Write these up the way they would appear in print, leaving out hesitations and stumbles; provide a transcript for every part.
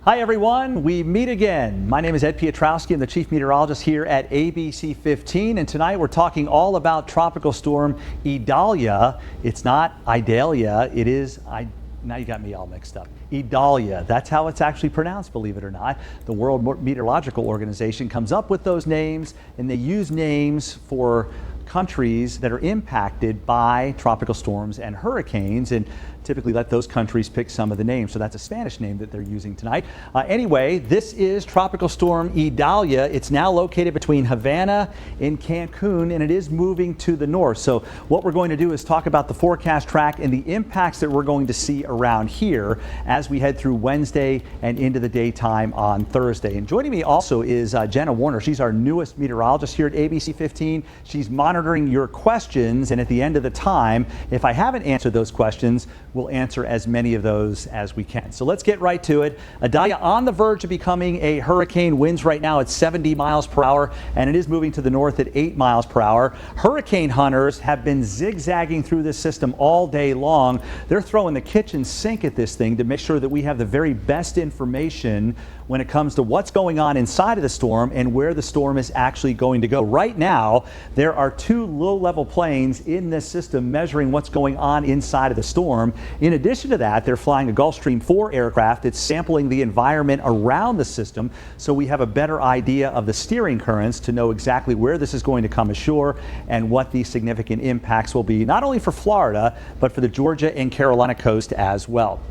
Hi everyone, we meet again. My name is Ed Piotrowski. I'm the Chief Meteorologist here at ABC 15, and tonight we're talking all about Tropical Storm Idalia. It's not Idalia, it is, now you got me all mixed up. Idalia, that's how it's actually pronounced, believe it or not. The World Meteorological Organization comes up with those names, and they use names for countries that are impacted by tropical storms and hurricanes, and typically let those countries pick some of the names. So that's a Spanish name that they're using tonight. Anyway, this is Tropical Storm Idalia. It's now located between Havana and Cancun, and it is moving to the north. So what we're going to do is talk about the forecast track and the impacts that we're going to see around here as we head through Wednesday and into the daytime on Thursday. And joining me also is Jenna Warner. She's our newest meteorologist here at ABC 15. She's monitoring your questions, and at the end of the time, if I haven't answered those questions, we'll answer as many of those as we can. So let's get right to it. Idalia on the verge of becoming a hurricane. Winds right now at 70 miles per hour, and it is moving to the north at 8 miles per hour. Hurricane hunters have been zigzagging through this system all day long. They're throwing the kitchen sink at this thing to make sure that we have the very best information when it comes to what's going on inside of the storm and where the storm is actually going to go. Right now, there are two low-level planes in this system measuring what's going on inside of the storm. In addition to that, they're flying a Gulfstream 4 aircraft. It's sampling the environment around the system, so we have a better idea of the steering currents to know exactly where this is going to come ashore and what the significant impacts will be, not only for Florida, but for the Georgia and Carolina coast as well.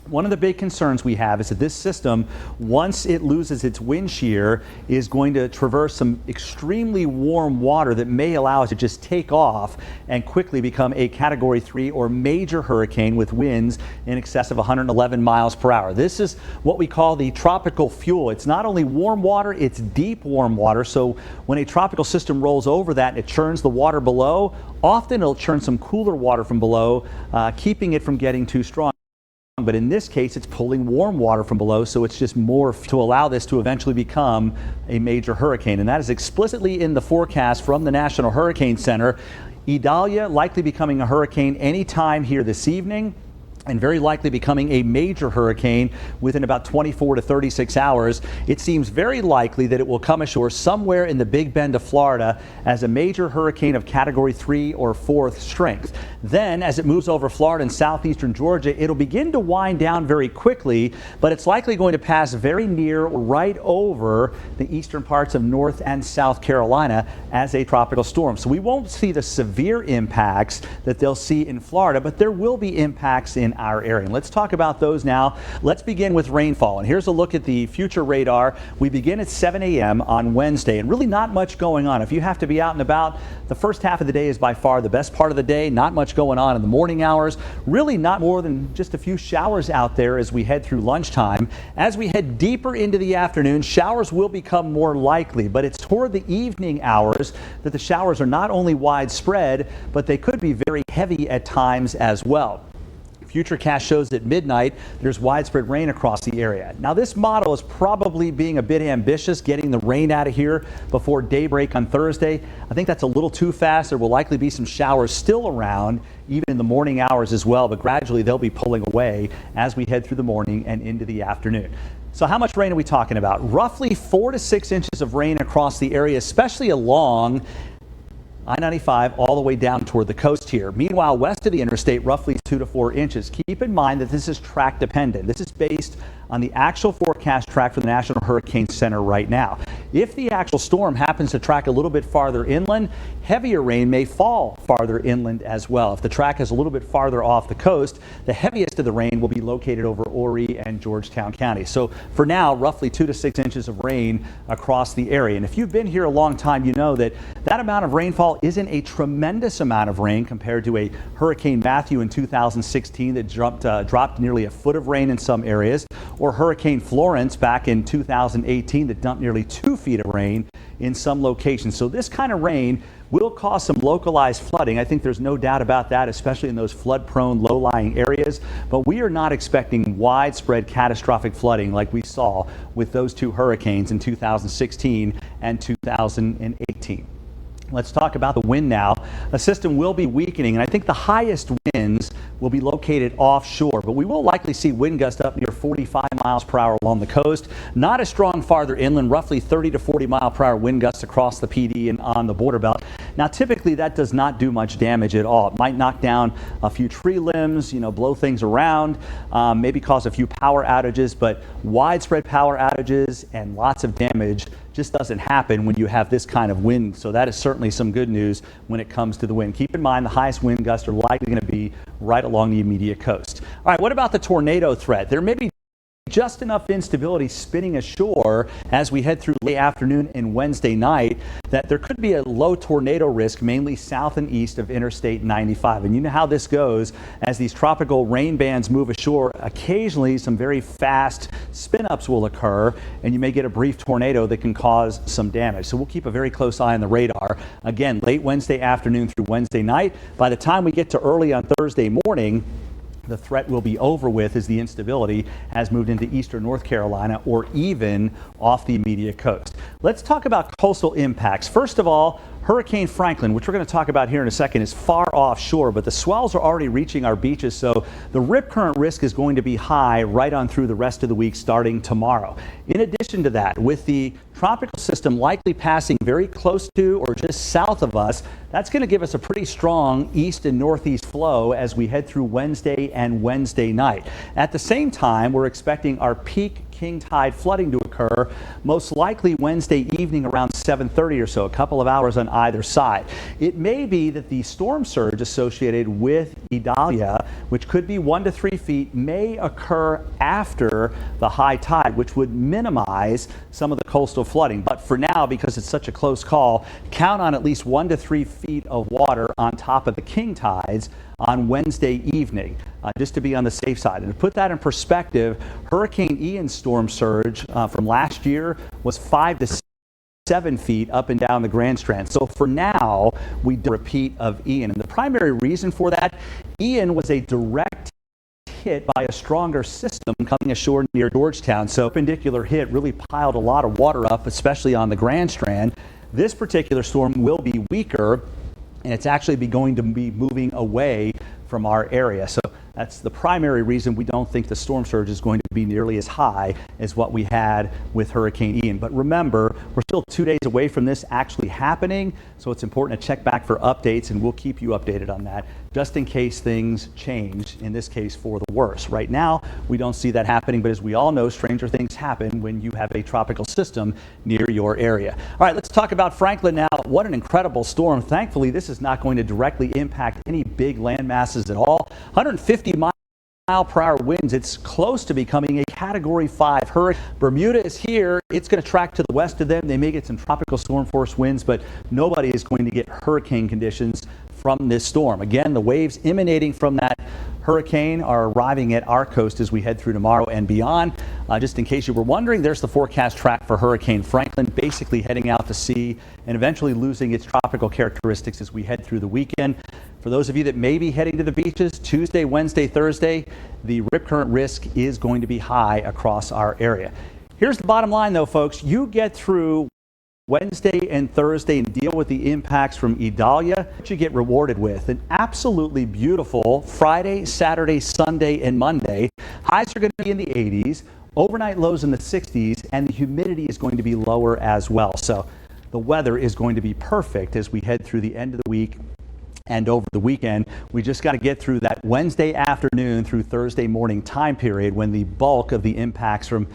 One of the big concerns we have is that this system, once it loses its wind shear, is going to traverse some extremely warm water that may allow it to just take off and quickly become a Category 3 or major hurricane with winds in excess of 111 miles per hour. This is what we call the tropical fuel. It's not only warm water, it's deep warm water. So when a tropical system rolls over that and it churns the water below, often it'll churn some cooler water from below, keeping it from getting too strong. But in this case, it's pulling warm water from below, so it's just more to allow this to eventually become a major hurricane. And that is explicitly in the forecast from the National Hurricane Center. Idalia likely becoming a hurricane anytime here this evening, and very likely becoming a major hurricane within about 24 to 36 hours. It seems very likely that it will come ashore somewhere in the Big Bend of Florida as a major hurricane of Category 3 or 4th strength. Then, as it moves over Florida and southeastern Georgia, it'll begin to wind down very quickly, but it's likely going to pass very near or right over the eastern parts of North and South Carolina as a tropical storm. So we won't see the severe impacts that they'll see in Florida, but there will be impacts in our area. And let's talk about those now. Let's begin with rainfall. And here's a look at the future radar. We begin at 7 a.m. on Wednesday, and really not much going on. If you have to be out and about, the first half of the day is by far the best part of the day. Not much going on in the morning hours. Really not more than just a few showers out there as we head through lunchtime. As we head deeper into the afternoon, showers will become more likely, but it's toward the evening hours that the showers are not only widespread, but they could be very heavy at times as well. Futurecast shows at midnight there's widespread rain across the area. Now this model is probably being a bit ambitious, getting the rain out of here before daybreak on Thursday. I think that's a little too fast. There will likely be some showers still around, even in the morning hours as well, but gradually they'll be pulling away as we head through the morning and into the afternoon. So how much rain are we talking about? Roughly 4 to 6 inches of rain across the area, especially along I-95 all the way down toward the coast here. Meanwhile, west of the interstate, roughly 2 to 4 inches. Keep in mind that this is track dependent. This is based on the actual forecast track for the National Hurricane Center right now. If the actual storm happens to track a little bit farther inland, heavier rain may fall farther inland as well. If the track is a little bit farther off the coast, the heaviest of the rain will be located over Horry and Georgetown County. So for now, roughly 2 to 6 inches of rain across the area. And if you've been here a long time, you know that that amount of rainfall isn't a tremendous amount of rain compared to a Hurricane Matthew in 2016 that dropped nearly a foot of rain in some areas, or Hurricane Florence back in 2018 that dumped nearly 2 feet of rain in some locations. So this kind of rain will cause some localized flooding. I think there's no doubt about that, especially in those flood-prone, low-lying areas. But we are not expecting widespread catastrophic flooding like we saw with those two hurricanes in 2016 and 2018. Let's talk about the wind now. The system will be weakening, and I think the highest winds will be located offshore, but we will likely see wind gusts up near 45 miles per hour along the coast. Not as strong farther inland, roughly 30 to 40 mile per hour wind gusts across the PD and on the border belt. Now, typically that does not do much damage at all. It might knock down a few tree limbs, blow things around, maybe cause a few power outages, but widespread power outages and lots of damage just doesn't happen when you have this kind of wind. So that is certainly some good news when it comes to the wind. Keep in mind the highest wind gusts are likely going to be right along the immediate coast. All right, what about the tornado threat? There may be just enough instability spinning ashore as we head through late afternoon and Wednesday night that there could be a low tornado risk mainly south and east of Interstate 95. And you know how this goes. As these tropical rain bands move ashore, occasionally some very fast spin-ups will occur and you may get a brief tornado that can cause some damage. So we'll keep a very close eye on the radar. Again, late Wednesday afternoon through Wednesday night. By the time we get to early on Thursday morning, the threat will be over with as the instability has moved into eastern North Carolina or even off the immediate coast. Let's talk about coastal impacts. First of all, Hurricane Franklin, which we're going to talk about here in a second, is far offshore, but the swells are already reaching our beaches, so the rip current risk is going to be high right on through the rest of the week starting tomorrow. In addition to that, with the tropical system likely passing very close to or just south of us, that's going to give us a pretty strong east and northeast flow as we head through Wednesday and Wednesday night. At the same time, we're expecting our peak king tide flooding to occur most likely Wednesday evening around 7:30 or so, a couple of hours on either side. It may be that the storm surge associated with Idalia, which could be 1 to 3 feet, may occur after the high tide, which would minimize some of the coastal flooding. But for now, because it's such a close call, count on at least 1 to 3 feet of water on top of the king tides on Wednesday evening, just to be on the safe side. And to put that in perspective, Hurricane Ian's storm surge from last year was 5 to 7 feet up and down the Grand Strand. So for now, we do a repeat of Ian. And the primary reason for that, Ian was a direct hit by a stronger system coming ashore near Georgetown. So perpendicular hit really piled a lot of water up, especially on the Grand Strand. This particular storm will be weaker, and it's actually going to be moving away from our area. So that's the primary reason we don't think the storm surge is going to be nearly as high as what we had with Hurricane Ian. But remember, we're still 2 days away from this actually happening, so it's important to check back for updates, and we'll keep you updated on that just in case things change, in this case for the worse. Right now, we don't see that happening, but as we all know, stranger things happen when you have a tropical system near your area. All right, let's talk about Franklin now. What an incredible storm. Thankfully, this is not going to directly impact any big land masses at all. 150 mile per hour winds. It's close to becoming a Category 5 hurricane. Bermuda is here. It's going to track to the west of them. They may get some tropical storm force winds, but nobody is going to get hurricane conditions from this storm. Again, the waves emanating from that hurricane are arriving at our coast as we head through tomorrow and beyond. Just in case you were wondering, there's the forecast track for Hurricane Franklin, basically heading out to sea and eventually losing its tropical characteristics as we head through the weekend. For those of you that may be heading to the beaches, Tuesday, Wednesday, Thursday, the rip current risk is going to be high across our area. Here's the bottom line though, folks. You get through Wednesday and Thursday and deal with the impacts from Idalia, what you get rewarded with an absolutely beautiful Friday, Saturday, Sunday, and Monday. Highs are going to be in the 80s, overnight lows in the 60s, and the humidity is going to be lower as well. So the weather is going to be perfect as we head through the end of the week and over the weekend. We just got to get through that Wednesday afternoon through Thursday morning time period when the bulk of the impacts from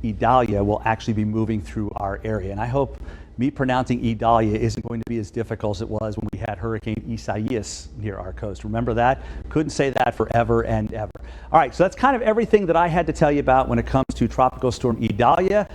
Idalia will actually be moving through our area. And I hope me pronouncing Idalia isn't going to be as difficult as it was when we had Hurricane Isaias near our coast. Remember that? Couldn't say that forever and ever. All right, so that's kind of everything that I had to tell you about when it comes to Tropical Storm Idalia.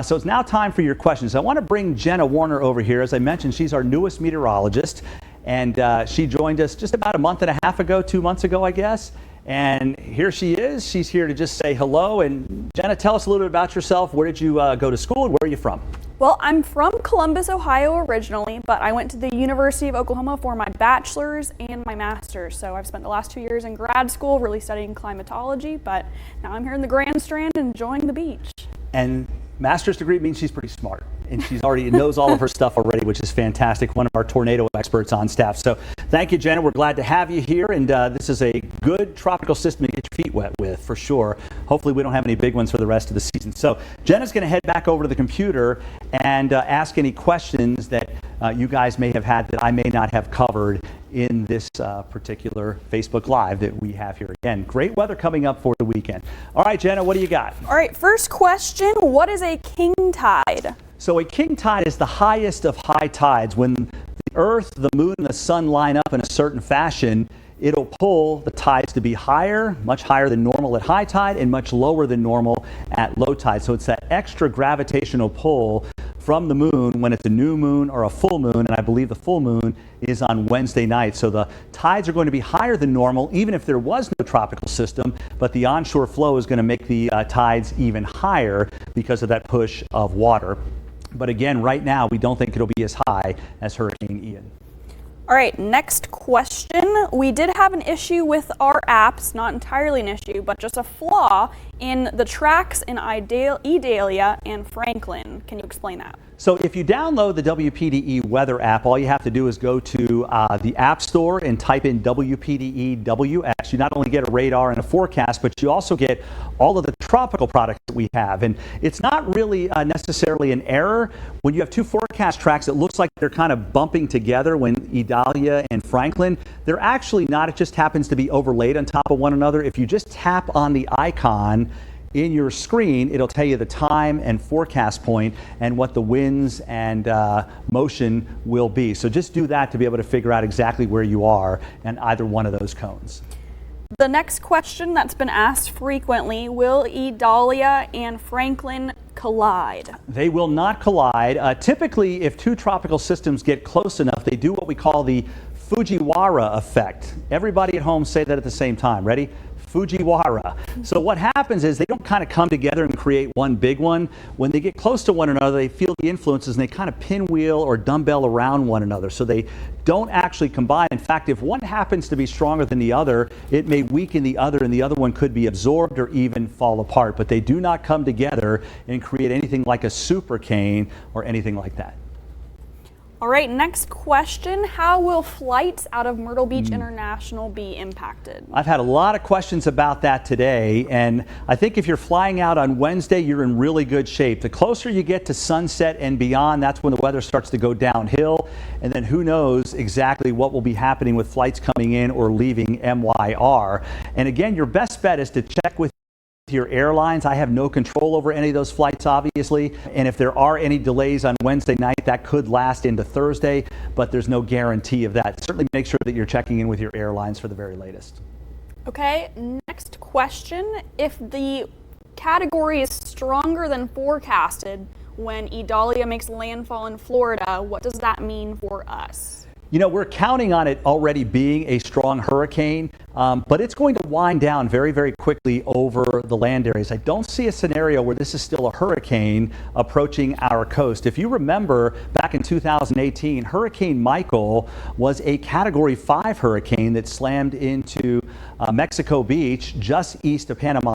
So it's now time for your questions. I want to bring Jenna Warner over here. As I mentioned, she's our newest meteorologist, and she joined us just about a month and a half ago, 2 months ago, I guess. And here she is. She's here to just say hello. And Jenna, tell us a little bit about yourself. Where did you go to school and where are you from? Well, I'm from Columbus, Ohio originally, but I went to the University of Oklahoma for my bachelor's and my master's. So I've spent the last 2 years in grad school really studying climatology, but now I'm here in the Grand Strand enjoying the beach. And master's degree means she's pretty smart. and she's already knows all of her stuff already, which is fantastic. One of our tornado experts on staff. So thank you, Jenna. We're glad to have you here, and this is a good tropical system to get your feet wet with, for sure. Hopefully we don't have any big ones for the rest of the season. So Jenna's going to head back over to the computer and ask any questions that you guys may have had that I may not have covered in this particular Facebook Live that we have here. Again, great weather coming up for the weekend. All right, Jenna, what do you got? All right, first question, what is a king tide? So a king tide is the highest of high tides. When the Earth, the moon, and the sun line up in a certain fashion, it'll pull the tides to be higher, much higher than normal at high tide and much lower than normal at low tide. So it's that extra gravitational pull from the moon when it's a new moon or a full moon, and I believe the full moon is on Wednesday night. So the tides are going to be higher than normal, even if there was no tropical system, but the onshore flow is going to make the tides even higher because of that push of water. But again, right now, we don't think it'll be as high as Hurricane Ian. All right, next question. We did have an issue with our apps, not entirely an issue, but just a flaw in the tracks in Idalia and Franklin. Can you explain that? So if you download the WPDE weather app, all you have to do is go to the App Store and type in WPDE-WX. You not only get a radar and a forecast, but you also get all of the tropical products that we have. And it's not really necessarily an error. When you have two forecast tracks, it looks like they're kind of bumping together when Idalia and Franklin. They're actually not. It just happens to be overlaid on top of one another. If you just tap on the icon in your screen, it'll tell you the time and forecast point and what the winds and motion will be. So just do that to be able to figure out exactly where you are in either one of those cones. The next question that's been asked frequently, will Idalia and Franklin collide? They will not collide. Typically, if two tropical systems get close enough, they do what we call the Fujiwara effect. Everybody at home say that at the same time. Ready? Fujiwara. So what happens is they don't kind of come together and create one big one. When they get close to one another, they feel the influences and they kind of pinwheel or dumbbell around one another. So they don't actually combine. In fact, if one happens to be stronger than the other, it may weaken the other and the other one could be absorbed or even fall apart. But they do not come together and create anything like a supercane or anything like that. All right, next question. How will flights out of Myrtle Beach International be impacted? I've had a lot of questions about that today, and I think if you're flying out on Wednesday, you're in really good shape. The closer you get to sunset and beyond, that's when the weather starts to go downhill, and then who knows exactly what will be happening with flights coming in or leaving MYR. And again, your best bet is to check with your airlines. I have no control over any of those flights, obviously, and if there are any delays on Wednesday night, that could last into Thursday, but there's no guarantee of that. Certainly make sure that you're checking in with your airlines for the very latest. Okay, next question. If the category is stronger than forecasted when Idalia makes landfall in Florida, what does that mean for us? You know, we're counting on it already being a strong hurricane, but it's going to wind down very, very quickly over the land areas. I don't see a scenario where this is still a hurricane approaching our coast. If you remember, back in 2018, Hurricane Michael was a Category 5 hurricane that slammed into Mexico Beach, just east of Panama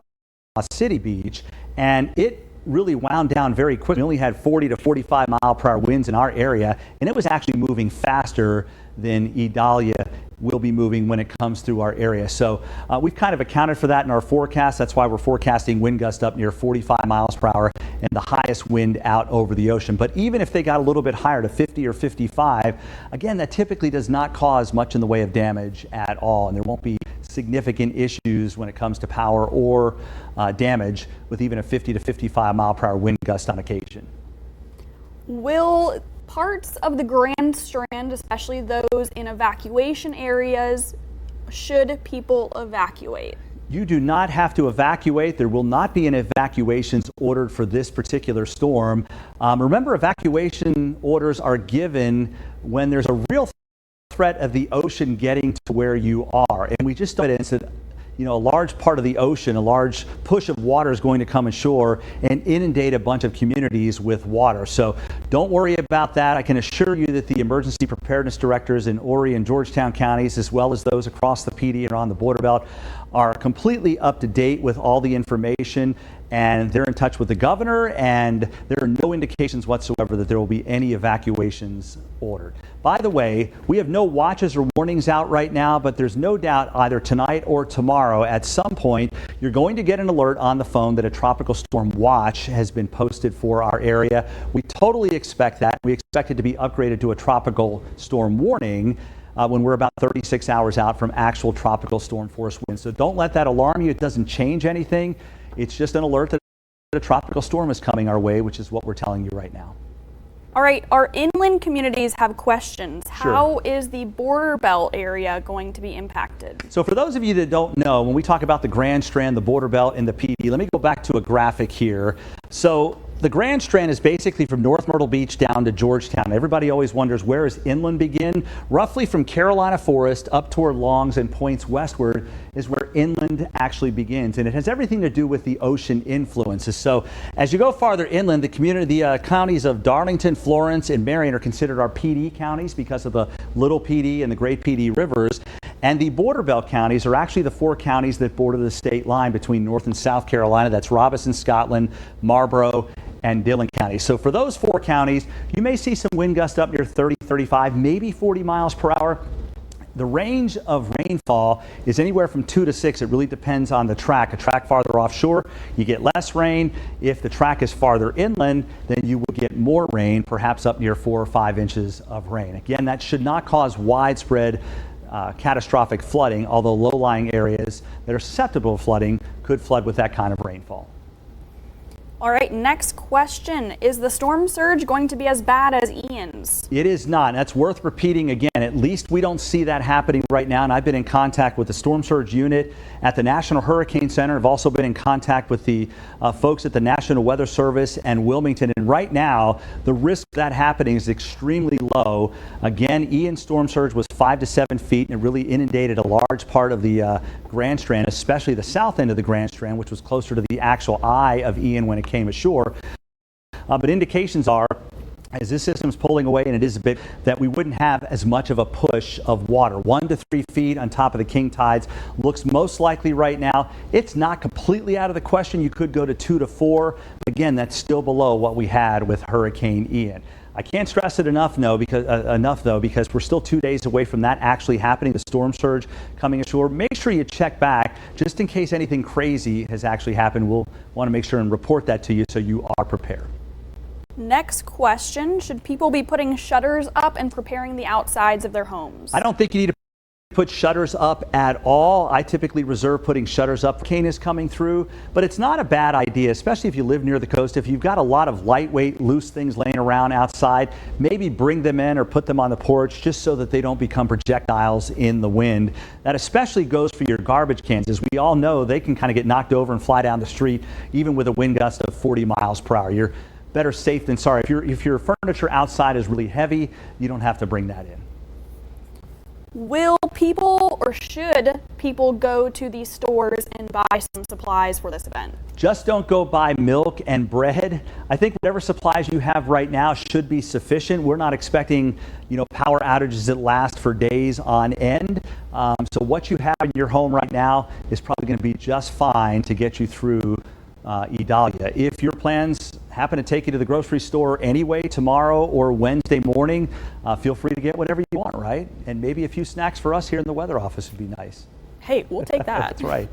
City Beach, and it really wound down very quickly. We only had 40 to 45 mile per hour winds in our area, and it was actually moving faster than Idalia will be moving when it comes through our area. So we've kind of accounted for that in our forecast. That's why we're forecasting wind gusts up near 45 miles per hour and the highest wind out over the ocean. But even if they got a little bit higher to 50 or 55, again, that typically does not cause much in the way of damage at all, and there won't be significant issues when it comes to power or damage with even a 50 to 55 mile per hour wind gust on occasion. Will parts of the Grand Strand, especially those in evacuation areas, should people evacuate? You do not have to evacuate. There will not be an evacuations ordered for this particular storm. Remember, evacuation orders are given when there's a real threat of the ocean getting to where you are. And we just don't evidence that, you know, a large part of the ocean, a large push of water is going to come ashore and inundate a bunch of communities with water. So don't worry about that. I can assure you that the emergency preparedness directors in Horry and Georgetown counties, as well as those across the PD and on the border belt, are completely up to date with all the information, and they're in touch with the governor, and there are no indications whatsoever that there will be any evacuations ordered. By the way, we have no watches or warnings out right now, but there's no doubt either tonight or tomorrow at some point you're going to get an alert on the phone that a tropical storm watch has been posted for our area. We totally expect that. We expect it to be upgraded to a tropical storm warning when we're about 36 hours out from actual tropical storm force winds. So don't let that alarm you. It doesn't change anything. It's just an alert that a tropical storm is coming our way, which is what we're telling you right now. All right, our inland communities have questions. Sure. How is the border belt area going to be impacted? So for those of you that don't know, when we talk about the Grand Strand, the border belt, and the PD, let me go back to a graphic here. So the Grand Strand is basically from North Myrtle Beach down to Georgetown. Everybody always wonders, where does inland begin? Roughly from Carolina Forest up toward Longs and points westward is where inland actually begins. And it has everything to do with the ocean influences. So as you go farther inland, the counties of Darlington, Florence, and Marion are considered our PD counties because of the Little PD and the Great PD rivers. And the border belt counties are actually the 4 counties that border the state line between North and South Carolina. That's Robeson, Scotland, Marlborough, and Dillon counties. So for those 4 counties, you may see some wind gusts up near 30, 35, maybe 40 miles per hour. The range of rainfall is anywhere from 2 to 6. It really depends on the track. A track farther offshore, you get less rain. If the track is farther inland, then you will get more rain, perhaps up near 4 or 5 inches of rain. Again, that should not cause widespread catastrophic flooding, although low-lying areas that are susceptible to flooding could flood with that kind of rainfall. All right, next question. Is the storm surge going to be as bad as Ian's? It is not. And that's worth repeating again. At least we don't see that happening right now. And I've been in contact with the storm surge unit at the National Hurricane Center. I've also been in contact with the folks at the National Weather Service and Wilmington. And right now, the risk of that happening is extremely low. Again, Ian's storm surge was 5 to 7 feet and it really inundated a large part of the Grand Strand, especially the south end of the Grand Strand, which was closer to the actual eye of Ian when it came ashore. But indications are, as this system is pulling away, and it is a bit, that we wouldn't have as much of a push of water. 1 to 3 feet on top of the king tides looks most likely right now. It's not completely out of the question. You could go to 2 to 4. But again, that's still below what we had with Hurricane Ian. I can't stress it enough, because we're still 2 days away from that actually happening, the storm surge coming ashore. Make sure you check back just in case anything crazy has actually happened. We'll want to make sure and report that to you so you are prepared. Next question. Should people be putting shutters up and preparing the outsides of their homes? I don't think you need to put shutters up at all. I typically reserve putting shutters up. Hurricane is coming through, but it's not a bad idea, especially if you live near the coast. If you've got a lot of lightweight, loose things laying around outside, maybe bring them in or put them on the porch just so that they don't become projectiles in the wind. That especially goes for your garbage cans. As we all know, they can kind of get knocked over and fly down the street, even with a wind gust of 40 miles per hour. You're better safe than sorry. If your furniture outside is really heavy, you don't have to bring that in. Will people or should people go to these stores and buy some supplies for this event? Just don't go buy milk and bread. I think whatever supplies you have right now should be sufficient. We're not expecting, power outages that last for days on end. So what you have in your home right now is probably going to be just fine to get you through Idalia. If your plans happen to take you to the grocery store anyway tomorrow or Wednesday morning, feel free to get whatever you want, right? And maybe a few snacks for us here in the weather office would be nice. Hey, we'll take that. That's right.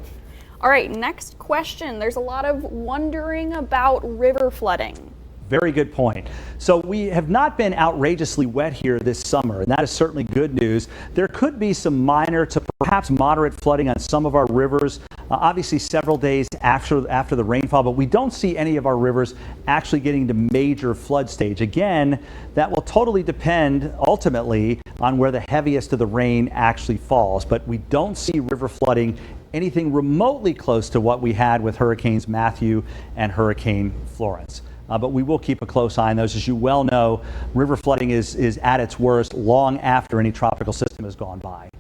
All right, next question. There's a lot of wondering about river flooding. Very good point. So we have not been outrageously wet here this summer, and that is certainly good news. There could be some minor to perhaps moderate flooding on some of our rivers, obviously several days after the rainfall, but we don't see any of our rivers actually getting to major flood stage. Again, that will totally depend ultimately on where the heaviest of the rain actually falls, but we don't see river flooding anything remotely close to what we had with Hurricanes Matthew and Hurricane Florence. But we will keep a close eye on those. As you well know, river flooding is at its worst long after any tropical system has gone by.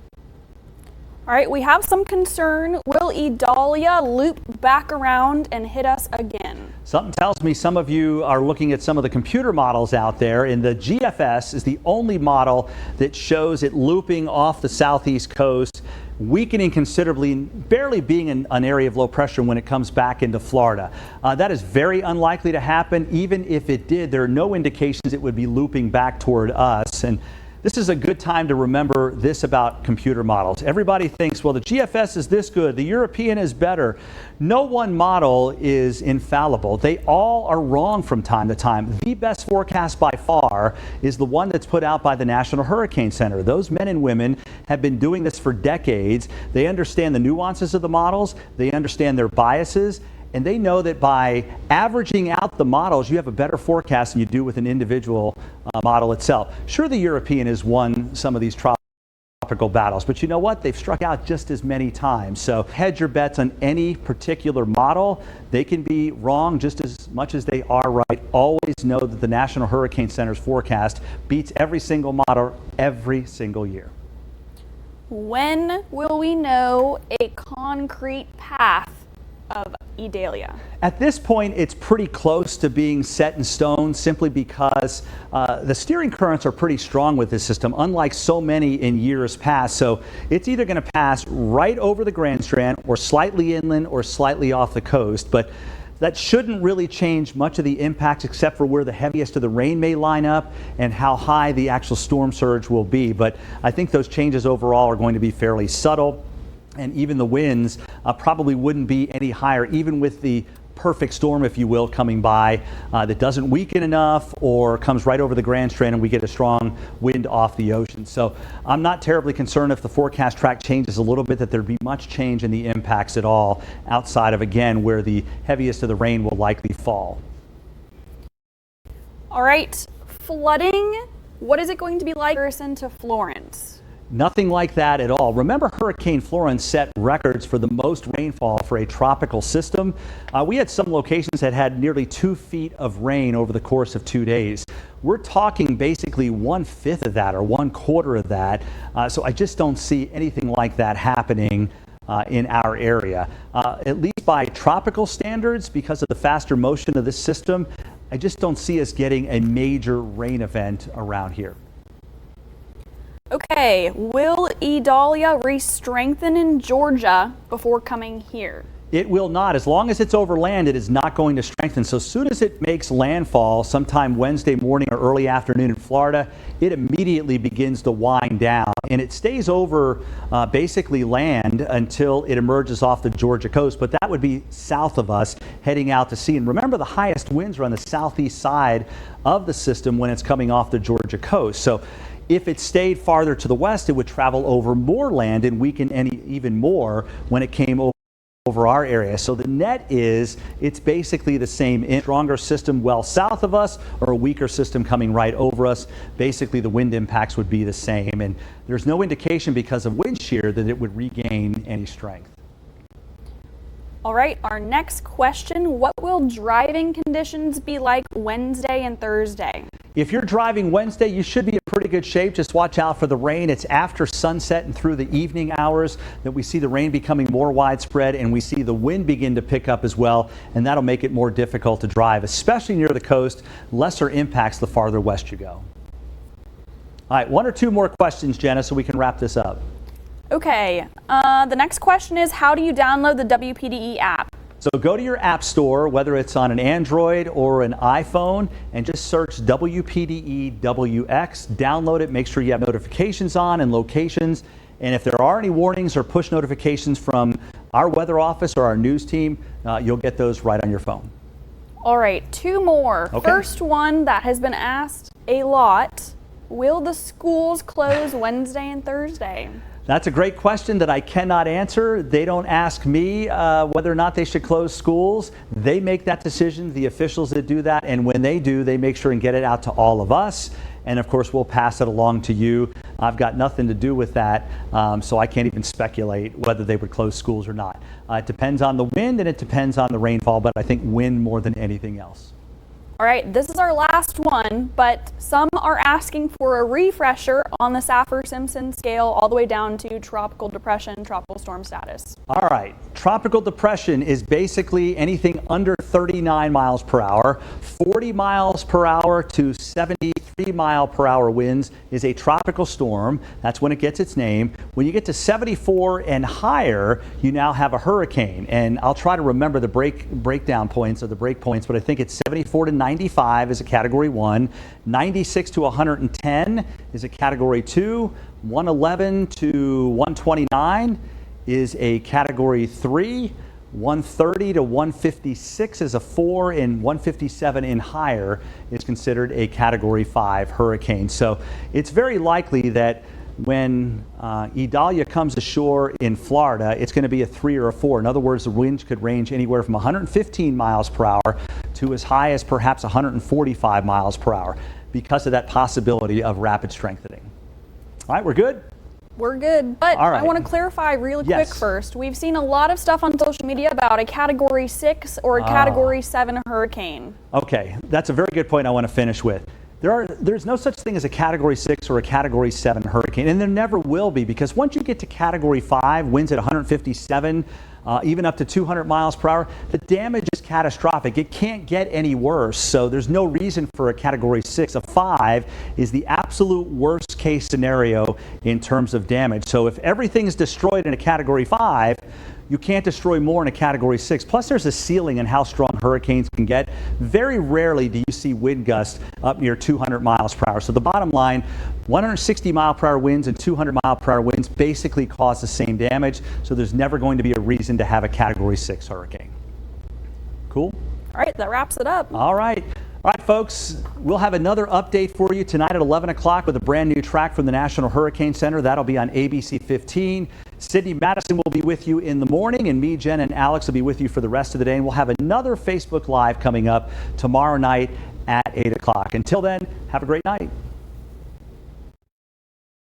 All right, we have some concern. Will Idalia loop back around and hit us again? Something tells me some of you are looking at some of the computer models out there, and the GFS is the only model that shows it looping off the southeast coast weakening considerably, barely being an area of low pressure when it comes back into Florida. That is very unlikely to happen. Even if it did, there are no indications it would be looping back toward us. And this is a good time to remember this about computer models. Everybody thinks, well, the GFS is this good, the European is better. No one model is infallible. They all are wrong from time to time. The best forecast by far is the one that's put out by the National Hurricane Center. Those men and women have been doing this for decades. They understand the nuances of the models, they understand their biases, and they know that by averaging out the models, you have a better forecast than you do with an individual model itself. Sure, the European has won some of these tropical battles, but you know what? They've struck out just as many times. So hedge your bets on any particular model. They can be wrong just as much as they are right. Always know that the National Hurricane Center's forecast beats every single model every single year. When will we know a concrete path of Idalia? At this point, it's pretty close to being set in stone simply because the steering currents are pretty strong with this system, unlike so many in years past. So it's either going to pass right over the Grand Strand or slightly inland or slightly off the coast. But that shouldn't really change much of the impacts except for where the heaviest of the rain may line up and how high the actual storm surge will be. But I think those changes overall are going to be fairly subtle. And even the winds probably wouldn't be any higher, even with the perfect storm, if you will, coming by that doesn't weaken enough or comes right over the Grand Strand and we get a strong wind off the ocean. So I'm not terribly concerned if the forecast track changes a little bit that there'd be much change in the impacts at all outside of, again, where the heaviest of the rain will likely fall. All right, flooding, what is it going to be like in comparison to Florence? Nothing like that at all. Remember, Hurricane Florence set records for the most rainfall for a tropical system. We had some locations that had nearly 2 feet of rain over the course of 2 days. We're talking basically 1/5 of that or 1/4 of that. So I just don't see anything like that happening in our area. At least by tropical standards, because of the faster motion of this system, I just don't see us getting a major rain event around here. Okay, will Idalia re-strengthen in Georgia before coming here? It will not. As long as it's over land, it is not going to strengthen. So as soon as it makes landfall sometime Wednesday morning or early afternoon in Florida, it immediately begins to wind down. And it stays over basically land until it emerges off the Georgia coast. But that would be south of us heading out to sea. And remember, the highest winds are on the southeast side of the system when it's coming off the Georgia coast. So if it stayed farther to the west, it would travel over more land and weaken even more when it came over our area. So the net is it's basically the same. A stronger system well south of us or a weaker system coming right over us. Basically, the wind impacts would be the same. And there's no indication because of wind shear that it would regain any strength. All right, our next question, what will driving conditions be like Wednesday and Thursday? If you're driving Wednesday, you should be in pretty good shape. Just watch out for the rain. It's after sunset and through the evening hours that we see the rain becoming more widespread and we see the wind begin to pick up as well. And that'll make it more difficult to drive, especially near the coast. Lesser impacts the farther west you go. All right, 1 or 2 more questions, Jenna, so we can wrap this up. Okay, the next question is, how do you download the WPDE app? So go to your app store, whether it's on an Android or an iPhone, and just search WPDE-WX. Download it, make sure you have notifications on and locations. And if there are any warnings or push notifications from our weather office or our news team, you'll get those right on your phone. All right, 2 more. Okay. First one that has been asked a lot. Will the schools close Wednesday and Thursday? That's a great question that I cannot answer. They don't ask me whether or not they should close schools. They make that decision, the officials that do that, and when they do, they make sure and get it out to all of us. And of course, we'll pass it along to you. I've got nothing to do with that, so I can't even speculate whether they would close schools or not. It depends on the wind and it depends on the rainfall, but I think wind more than anything else. All right, this is our last one, but some are asking for a refresher on the Saffir-Simpson scale all the way down to tropical depression, tropical storm status. All right, tropical depression is basically anything under 39 miles per hour, 40 miles per hour to 73 93-mile-per-hour winds is a tropical storm. That's when it gets its name. When you get to 74 and higher, you now have a hurricane. And I'll try to remember the breakdown points or the break points, but I think it's 74 to 95 is a Category 1. 96 to 110 is a Category 2. 111 to 129 is a Category 3. 130 to 156 is a 4, and 157 and higher is considered a Category 5 hurricane. So it's very likely that when Idalia comes ashore in Florida, it's going to be a 3 or a 4. In other words, the winds could range anywhere from 115 miles per hour to as high as perhaps 145 miles per hour because of that possibility of rapid strengthening. All right, we're good? We're good, but All right. I want to clarify real quick first. We've seen a lot of stuff on social media about a Category 6 or a Category 7 hurricane. Okay, that's a very good point I want to finish with. There's no such thing as a Category 6 or a Category 7 hurricane, and there never will be, because once you get to Category 5, winds at 157, even up to 200 miles per hour, the damage is catastrophic. It can't get any worse, so there's no reason for a Category 6. A 5 is the absolute worst case scenario in terms of damage. So if everything is destroyed in a Category 5, you can't destroy more in a Category 6. Plus, there's a ceiling in how strong hurricanes can get. Very rarely do you see wind gusts up near 200 miles per hour. So the bottom line, 160 mile per hour winds and 200 mile per hour winds basically cause the same damage. So there's never going to be a reason to have a Category 6 hurricane. Cool? All right, that wraps it up. All right. All right, folks, we'll have another update for you tonight at 11 o'clock with a brand new track from the National Hurricane Center. That'll be on ABC 15. Sydney Madison will be with you in the morning, and me, Jen, and Alex will be with you for the rest of the day. And we'll have another Facebook Live coming up tomorrow night at 8 o'clock. Until then, have a great night.